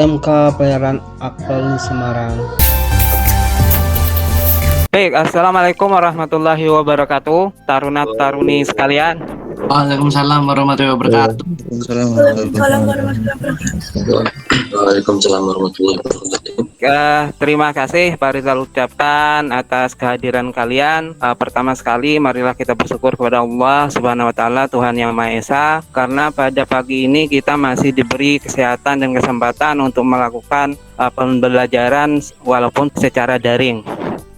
MK Pelayaran Akpol Semarang. Baik, Assalamualaikum warahmatullahi wabarakatuh, taruna-taruni sekalian. Waalaikumsalam warahmatullahi wabarakatuh. Waalaikumsalam warahmatullahi wabarakatuh. Terima kasih Pak Rizal ucapkan atas kehadiran kalian. Pertama sekali marilah kita bersyukur kepada Allah Subhanahu wa taala, Tuhan Yang Maha Esa, karena pada pagi ini kita masih diberi kesehatan dan kesempatan untuk melakukan pembelajaran walaupun secara daring.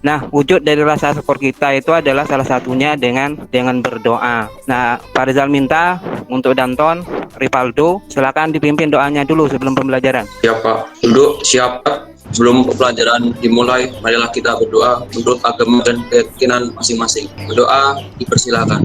Nah, wujud dari rasa syukur kita itu adalah salah satunya dengan berdoa. Nah, Pak Rizal minta untuk Danton, Rivaldo, silakan dipimpin doanya dulu sebelum pembelajaran. Siap Pak, duduk siap Pak. Sebelum pembelajaran dimulai, marilah kita berdoa menurut agama dan keyakinan masing-masing. Berdoa dipersilakan.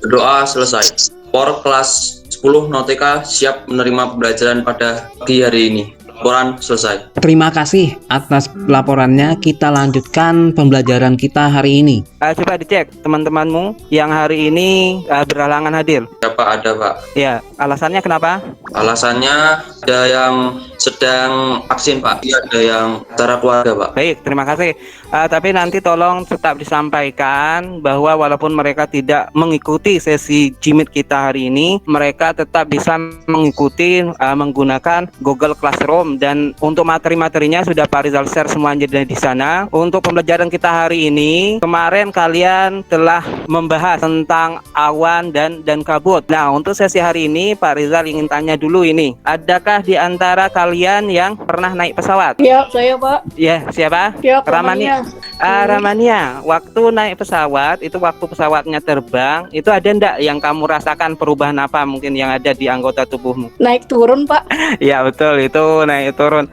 Berdoa selesai. Por kelas 10 Nautika siap menerima pembelajaran pada pagi hari ini. Laporan selesai. Terima kasih atas laporannya. Kita lanjutkan pembelajaran kita hari ini. Coba dicek teman-temanmu yang hari ini berhalangan hadir. Ya Pak, ada Pak. Ya, alasannya kenapa? Alasannya ada yang sedang vaksin Pak, ada yang acara keluarga Pak. Baik, terima kasih. Tapi nanti tolong tetap disampaikan bahwa walaupun mereka tidak mengikuti sesi Jimit kita hari ini, mereka tetap bisa mengikuti menggunakan Google Classroom, dan untuk materi-materinya sudah Pak Rizal share semuanya di sana. Untuk pembelajaran kita hari ini, kemarin kalian telah membahas tentang awan dan kabut. Nah, untuk sesi hari ini Pak Rizal ingin tanya dulu ini, adakah di antara kalian yang pernah naik pesawat? Ya, saya Pak. Ya, siapa? Ya, Ramania. Ramania, waktu naik pesawat, itu waktu pesawatnya terbang, itu ada ndak yang kamu rasakan perubahan apa mungkin yang ada di anggota tubuhmu? Naik turun Pak. Ya betul, itu naik turun.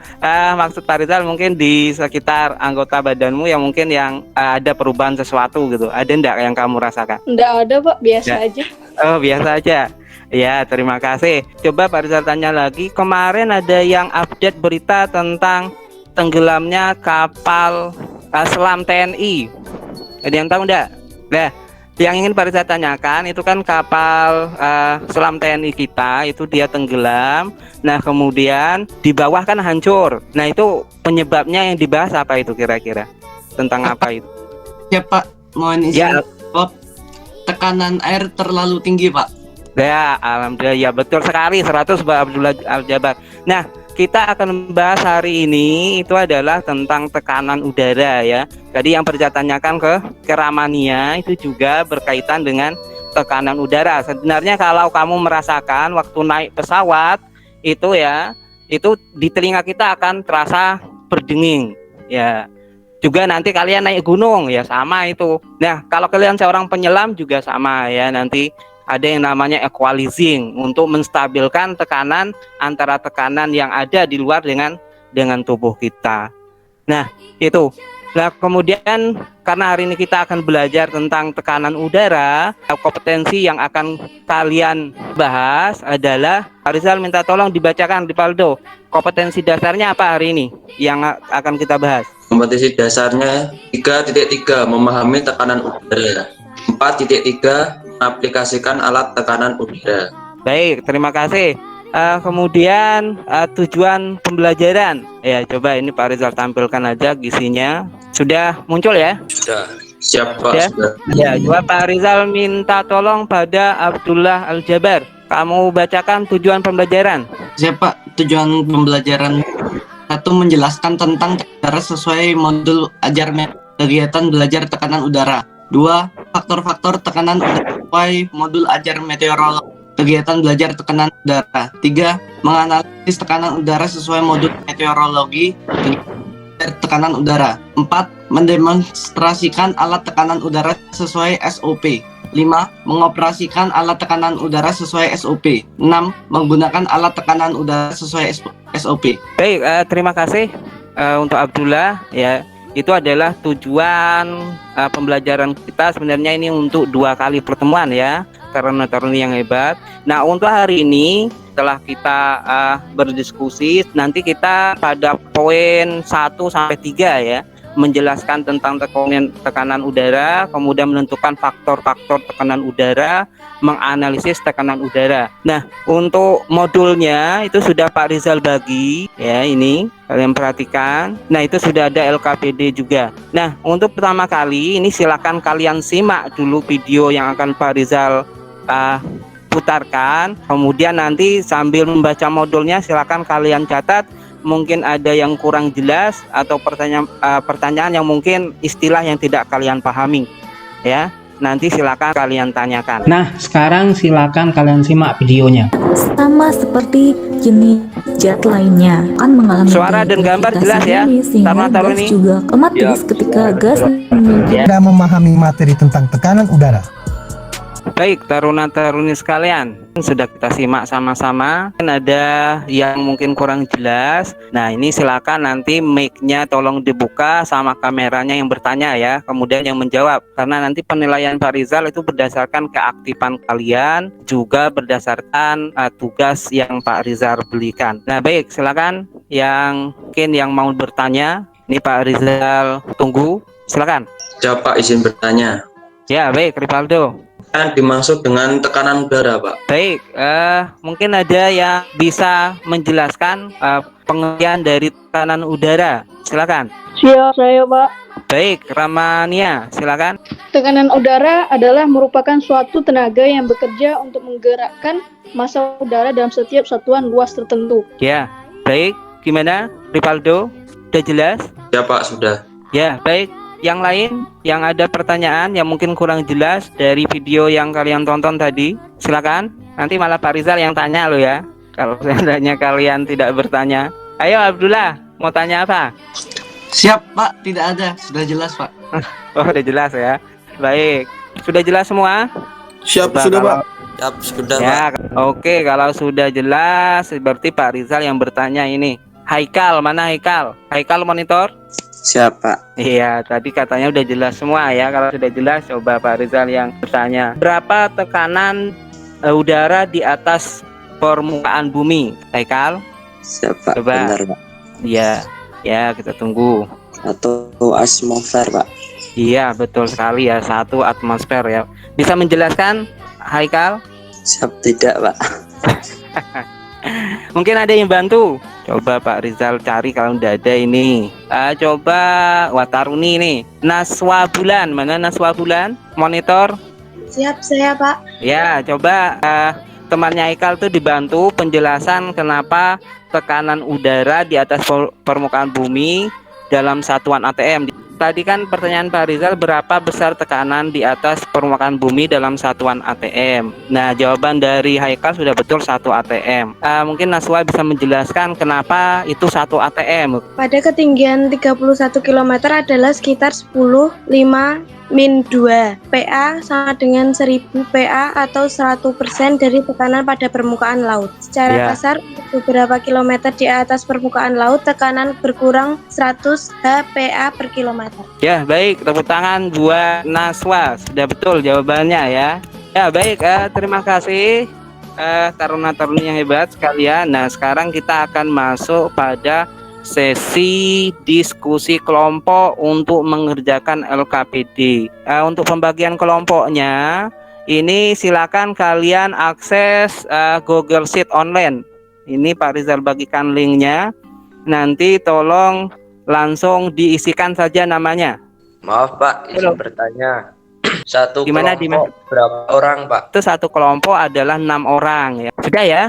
Maksud Pak Rizal mungkin di sekitar anggota badanmu yang mungkin yang ada perubahan sesuatu gitu, ada ndak yang kamu rasakan? Nggak ada Pak, biasa Ya. aja. Oh, biasa aja. Ya, terima kasih. Coba Pak Rizal tanya lagi, kemarin ada yang update berita tentang tenggelamnya kapal selam TNI. Ada yang tahu enggak? Nah, yang ingin Pak Rizal tanyakan itu kan kapal selam TNI kita itu dia tenggelam. Nah, kemudian di bawah kan hancur. Nah, itu penyebabnya yang dibahas apa itu kira-kira? Tentang apa itu? Ya Pak, mohon izin. Ya. Tekanan air terlalu tinggi Pak. Ya, alhamdulillah, ya betul sekali 100 Pak Abdullah Al-Jabar. Nah, kita akan membahas hari ini itu adalah tentang tekanan udara ya. Jadi yang bertanyakan ke Ramania itu juga berkaitan dengan tekanan udara. Sebenarnya kalau kamu merasakan waktu naik pesawat itu ya, itu di telinga kita akan terasa berdenging ya. Juga nanti kalian naik gunung ya sama itu. Nah, kalau kalian seorang penyelam juga sama ya, nanti ada yang namanya equalizing untuk menstabilkan tekanan antara tekanan yang ada di luar dengan tubuh kita. Nah, itu. Nah, kemudian karena hari ini kita akan belajar tentang tekanan udara, kompetensi yang akan kalian bahas adalah Pak Rizal minta tolong dibacakan di Paldo. Kompetensi dasarnya apa hari ini yang akan kita bahas? Kompetensi dasarnya 3.3 memahami tekanan udara. 4.3 aplikasikan alat tekanan udara. Baik, terima kasih. Kemudian tujuan pembelajaran. Ya, coba ini Pak Rizal tampilkan aja gisinya. Sudah muncul ya? Sudah. Siap Pak. Ya, Sudah. ya, coba Pak Rizal minta tolong pada Abdullah Al-Jabar. Kamu bacakan tujuan pembelajaran. Siapa tujuan pembelajaran? 1. Menjelaskan tentang udara sesuai modul ajar kegiatan belajar tekanan udara. 2. Faktor-faktor tekanan udara sesuai modul ajar meteorologi kegiatan belajar tekanan udara. 3. Menganalisis tekanan udara sesuai modul meteorologi tekanan udara. 4. Mendemonstrasikan alat tekanan udara sesuai SOP. 5. Mengoperasikan alat tekanan udara sesuai SOP. 6. Menggunakan alat tekanan udara sesuai SOP. Baik, terima kasih untuk Abdullah ya. Itu adalah tujuan pembelajaran kita. Sebenarnya ini untuk 2 kali pertemuan ya, karena taruni yang hebat. Nah, untuk hari ini setelah kita berdiskusi, nanti kita pada poin 1 sampai 3 ya. menjelaskan tentang tekanan udara, kemudian menentukan faktor-faktor tekanan udara, menganalisis tekanan udara. Nah, untuk modulnya itu sudah Pak Rizal bagi ya, ini kalian perhatikan. Nah, itu sudah ada LKPD juga. Nah, untuk pertama kali ini silakan kalian simak dulu video yang akan Pak Rizal putarkan. Kemudian nanti sambil membaca modulnya silakan kalian catat mungkin ada yang kurang jelas atau pertanyaan yang mungkin istilah yang tidak kalian pahami ya. Nanti silakan kalian tanyakan. Nah, sekarang silakan kalian simak videonya. Sama seperti jenis zat lainnya kan mengalami Suara dan gambar jelas ya. sehingga Taruh gas ini. juga otomatis ketika gas Tidak memahami materi tentang tekanan udara. Baik, taruna-taruni sekalian, sudah kita simak sama-sama. Ada yang mungkin kurang jelas. Nah, ini silakan nanti mic-nya tolong dibuka sama kameranya yang bertanya ya, kemudian yang menjawab. Karena nanti penilaian Pak Rizal itu berdasarkan keaktifan kalian, juga berdasarkan tugas yang Pak Rizal berikan. Nah, baik, silakan yang mungkin yang mau bertanya. Ini Pak Rizal tunggu, silakan. Ya Pak, izin bertanya. Ya, baik, Rivaldo. Yang dimaksud dengan tekanan udara, Pak? Baik, mungkin ada yang bisa menjelaskan pengertian dari tekanan udara. Silakan. Siap, saya Pak. Baik, Ramania, silakan. Tekanan udara adalah merupakan suatu tenaga yang bekerja untuk menggerakkan massa udara dalam setiap satuan luas tertentu. Ya, baik. Gimana, Rivaldo? Sudah jelas? Ya Pak, sudah. Ya, baik. Yang lain yang ada pertanyaan yang mungkin kurang jelas dari video yang kalian tonton tadi, silakan. Nanti malah Pak Rizal yang tanya lo ya. Kalau seandainya kalian tidak bertanya. Ayo Abdullah, mau tanya apa? Siap Pak, tidak ada, sudah jelas Pak. Oh, udah jelas ya. Baik, sudah jelas semua? Siap, Coba sudah kalau- Pak. Siap, sudah Pak. Ya, oke, kalau sudah jelas berarti Pak Rizal yang bertanya ini. Haikal, mana Haikal? Haikal monitor? Siap Pak. Iya, tadi katanya udah jelas semua ya. Kalau sudah jelas, coba Pak Rizal yang bertanya. Berapa tekanan udara di atas permukaan bumi? Haikal? Siap Pak. Coba. Benar Pak. Iya, ya kita tunggu. Atau atmosfer Pak. Iya, betul sekali ya. 1 atmosfer ya. Bisa menjelaskan, Haikal? Siap tidak Pak. Mungkin ada yang bantu. Coba Pak Rizal cari kalau udah ada ini. Coba Wataruni nih. Naswa bulan, mana Naswa bulan? Monitor. Siap, saya Pak. Ya, coba temannya Haikal tuh dibantu penjelasan kenapa tekanan udara di atas permukaan bumi dalam satuan ATM. Tadi kan pertanyaan Pak Rizal, berapa besar tekanan di atas permukaan bumi dalam satuan ATM. Nah, jawaban dari Haikal sudah betul 1 ATM. Mungkin Naswa bisa menjelaskan kenapa itu 1 ATM. Pada ketinggian 31 km adalah sekitar 10,5 min 2. PA sama dengan 1000 PA atau 100% dari tekanan pada permukaan laut. Secara Ya. kasar, beberapa kilometer di atas permukaan laut, tekanan berkurang 100 HPA per kilometer. Ya, baik. Tepuk tangan buat Naswa. Sudah betul jawabannya ya. Ya, baik. Terima kasih taruna-taruni yang hebat sekalian. Nah, sekarang kita akan masuk pada sesi diskusi kelompok untuk mengerjakan LKPD. Untuk pembagian kelompoknya, ini silakan kalian akses Google Sheet online. Ini Pak Rizal bagikan linknya. Nanti tolong langsung diisikan saja namanya. Maaf Pak, Halo. izin bertanya. Satu Gimana, kelompok berapa orang Pak? Itu satu kelompok adalah 6 orang ya. Sudah ya?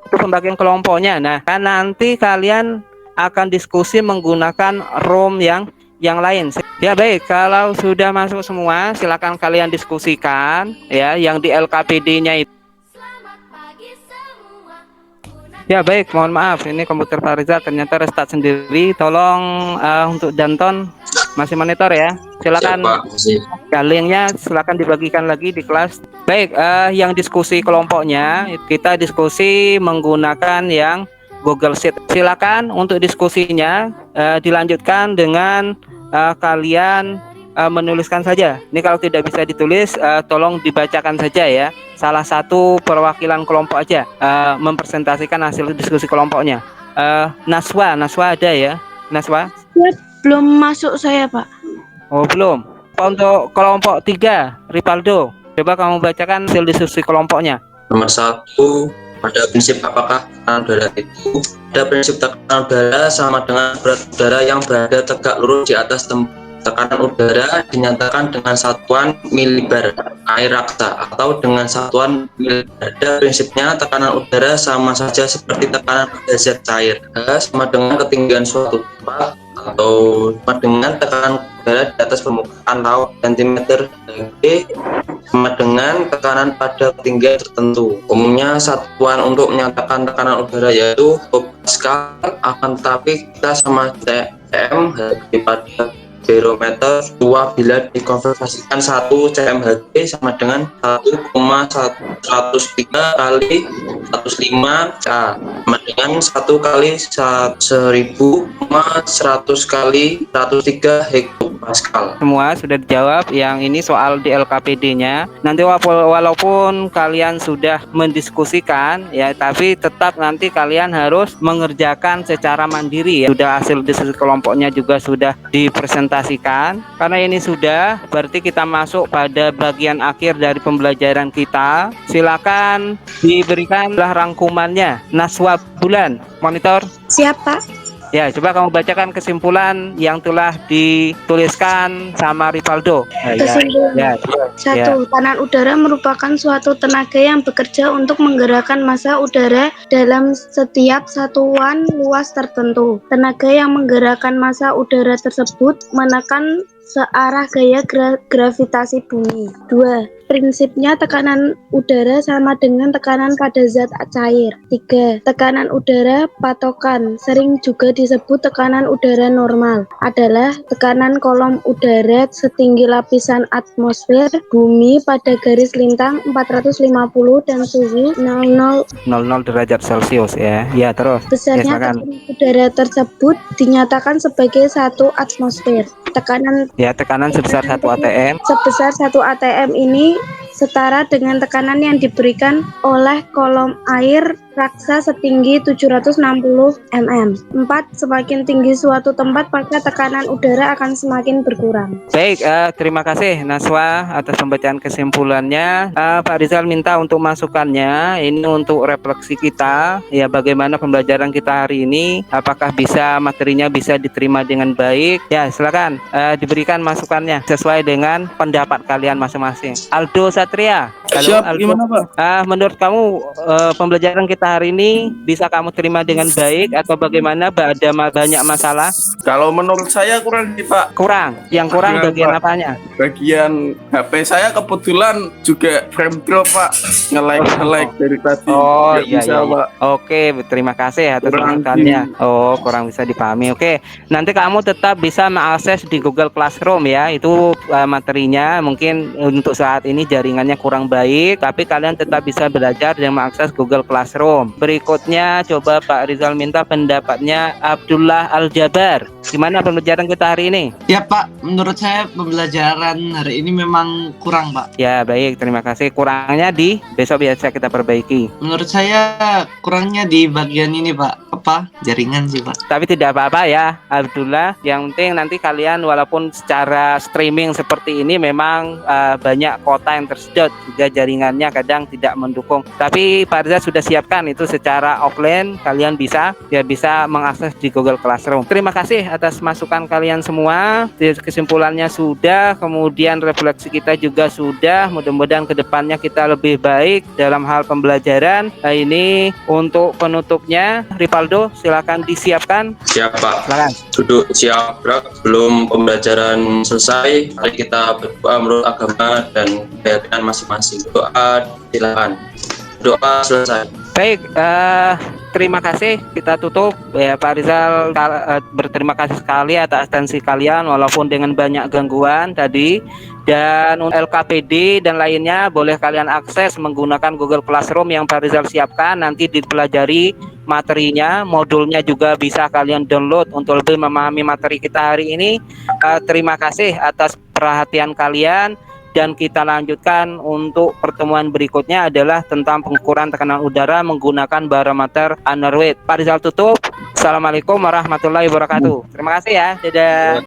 Itu pembagian kelompoknya. Nah, kan nanti kalian akan diskusi menggunakan room yang lain. Ya baik, kalau sudah masuk semua, silakan kalian diskusikan ya yang di LKPD-nya itu. Ya baik, mohon maaf, ini komputer Pak Rizal ternyata restart sendiri. Tolong untuk Danton masih monitor ya. Silakan. Siap Pak, masih. Linknya silakan dibagikan lagi di kelas. Baik, yang diskusi kelompoknya kita diskusi menggunakan yang Google Sheet. Silakan untuk diskusinya dilanjutkan dengan kalian menuliskan saja. Ini kalau tidak bisa ditulis, tolong dibacakan saja ya. Salah satu perwakilan kelompok aja mempresentasikan hasil diskusi kelompoknya. Naswa ada ya? Naswa? Belum masuk saya, Pak. Oh, belum. Untuk kelompok 3, Ripaldo, coba kamu bacakan hasil diskusi kelompoknya. Nomor 1, pada prinsip apakah tekanan udara itu? Pada prinsip tekanan udara sama dengan berat udara yang berada tegak lurus di atas tekanan udara dinyatakan dengan satuan milibar air raksa atau dengan satuan milibar. Pada prinsipnya tekanan udara sama saja seperti tekanan pada zat cair. Sama dengan ketinggian suatu tempat atau sama dengan tekanan udara di atas permukaan laut cm. G sama dengan tekanan pada ketinggian tertentu. Umumnya satuan untuk menyatakan tekanan udara yaitu Pascal, akan tetapi kita sama cm daripada barometer 2 bila dikonversikan 1 cmHg sama dengan 1,103 kali 105 K sama dengan 1 kali 1000,100 kali 103 hektopascal. Semua sudah dijawab. Yang ini soal di LKPD-nya. Nanti walaupun kalian sudah mendiskusikan ya, tapi tetap nanti kalian harus mengerjakan secara mandiri ya. Sudah hasil diskusi kelompoknya juga sudah dipresentasikan. Karena ini sudah, berarti kita masuk pada bagian akhir dari pembelajaran kita. Silakan diberikanlah rangkumannya. Naswa Bulan, monitor. Siap, Pak. Ya, coba kamu bacakan kesimpulan yang telah dituliskan sama Rivaldo. Kesimpulan. 1. Tekanan udara merupakan suatu tenaga yang bekerja untuk menggerakkan massa udara dalam setiap satuan luas tertentu. Tenaga yang menggerakkan massa udara tersebut menekan searah gaya gravitasi bumi. 2. Prinsipnya tekanan udara sama dengan tekanan pada zat cair. 3. Tekanan udara patokan, sering juga disebut tekanan udara normal, adalah tekanan kolom udara setinggi lapisan atmosfer bumi pada garis lintang 450 dan suhu 00 derajat Celcius ya. Ya, terus. Besarnya tekanan udara tersebut dinyatakan sebagai 1 atmosfer. Tekanan sebesar 1 atm. Sebesar 1 atm ini setara dengan tekanan yang diberikan oleh kolom air raksa setinggi 760 mm. 4. Semakin tinggi suatu tempat, maka tekanan udara akan semakin berkurang. Baik, terima kasih Naswa atas pembacaan kesimpulannya. Pak Rizal minta untuk masukannya ini untuk refleksi kita ya, bagaimana pembelajaran kita hari ini, apakah materinya bisa diterima dengan baik. Ya, silakan diberikan masukannya sesuai dengan pendapat kalian masing-masing. Aldo Satria. Siap, gimana Pak? Menurut kamu pembelajaran kita hari ini bisa kamu terima dengan baik atau bagaimana? Ada banyak masalah? Kalau menurut saya kurang sih Pak. Kurang? Yang kurang bagian Pak. apanya? Bagian HP saya kebetulan juga frame drop Pak. Nge-like dari tadi. Oh Nggak iya, bisa, iya. Pak. Oke, terima kasih atas Kurang masukannya. Oh, kurang bisa dipahami. Oke, nanti kamu tetap bisa mengakses di Google Classroom ya. Itu materinya. Mungkin untuk saat ini jaringannya kurang baik, tapi kalian tetap bisa belajar dan mengakses Google Classroom. Berikutnya coba Pak Rizal minta pendapatnya Abdullah Al-Jabar. Gimana pembelajaran kita hari ini? Ya Pak, menurut saya pembelajaran hari ini memang kurang Pak. Ya baik, terima kasih. Kurangnya di besok biasa kita perbaiki. Menurut saya kurangnya di bagian ini Pak. Jaringan sih Pak. Tapi tidak apa-apa ya Abdullah. Yang penting nanti kalian walaupun secara streaming seperti ini memang banyak kota yang tersedot juga jaringannya kadang tidak mendukung. Tapi Pak Rizal sudah siapkan itu secara offline, kalian bisa mengakses di Google Classroom. Terima kasih atas masukan kalian semua. Kesimpulannya sudah, kemudian refleksi kita juga sudah. Mudah-mudahan kedepannya kita lebih baik dalam hal pembelajaran. Ini untuk penutupnya Ripaldo, silakan disiapkan. Siap Pak. Silakan. Duduk siap gerak. Belum pembelajaran selesai, mari kita berdoa menurut agama dan keyakinan masing-masing. Doa silakan. Doa selesai. Baik, terima kasih. Kita tutup ya Pak Rizal. Berterima kasih sekali atas atensi kalian walaupun dengan banyak gangguan tadi. Dan LKPD dan lainnya boleh kalian akses menggunakan Google Classroom yang Pak Rizal siapkan. Nanti dipelajari materinya, modulnya juga bisa kalian download untuk lebih memahami materi kita hari ini. Terima kasih atas perhatian kalian. dan kita lanjutkan untuk pertemuan berikutnya adalah tentang pengukuran tekanan udara menggunakan barometer underweight. Pak Rizal tutup. Assalamualaikum warahmatullahi wabarakatuh. Terima kasih ya. Dadah.